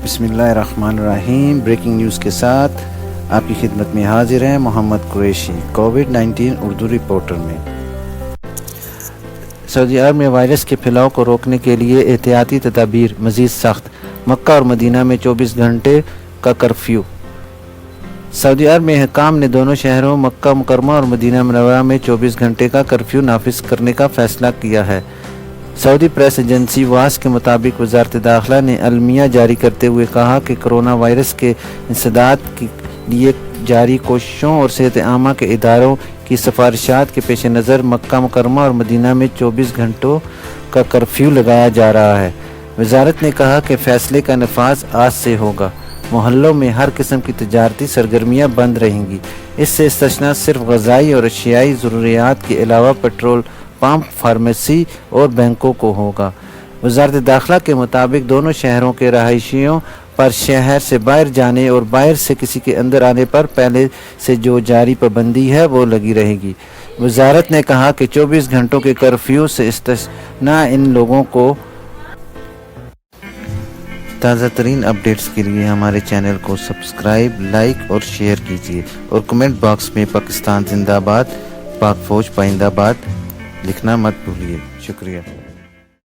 بسم اللہ الرحمن الرحیم۔ بریکنگ نیوز کے ساتھ آپ کی خدمت میں حاضر ہیں محمد قریشی۔ کووڈ-19 اردو رپورٹر میں سعودی عرب میں وائرس کے پھیلاؤ کو روکنے کے لیے احتیاطی تدابیر مزید سخت، مکہ اور مدینہ میں 24 گھنٹے کا کرفیو۔ سعودی عرب میں حکام نے دونوں شہروں مکہ مکرمہ اور مدینہ منورہ میں 24 گھنٹے کا کرفیو نافذ کرنے کا فیصلہ کیا ہے۔ سعودی پریس ایجنسی واس کے مطابق وزارت داخلہ نے اعلامیہ جاری کرتے ہوئے کہا کہ کرونا وائرس کے انسداد کے لیے جاری کوششوں اور صحت عامہ کے اداروں کی سفارشات کے پیش نظر مکہ مکرمہ اور مدینہ میں 24 گھنٹوں کا کرفیو لگایا جا رہا ہے۔ وزارت نے کہا کہ فیصلے کا نفاذ آج سے ہوگا۔ محلوں میں ہر قسم کی تجارتی سرگرمیاں بند رہیں گی۔ اس سے استثناء صرف غذائی اور اشیائی ضروریات کے علاوہ پیٹرول پمپ، فارمیسی اور بینکوں کو ہوگا۔ وزارت داخلہ کے مطابق دونوں شہروں کے رہائشیوں پر شہر سے باہر جانے اور باہر سے کسی کے اندر آنے پر پہلے سے جو جاری پابندی ہے وہ لگی رہے گی۔ وزارت نے کہا کہ 24 گھنٹوں کے کرفیو سے استثناء ان لوگوں کو تازہ ترین اپڈیٹس کے لیے ہمارے چینل کو سبسکرائب، لائک اور شیئر کیجیے اور کمنٹ باکس میں پاکستان زندہ باد، پاک فوج پائندہ باد لکھنا مت بھولیے۔ شکریہ۔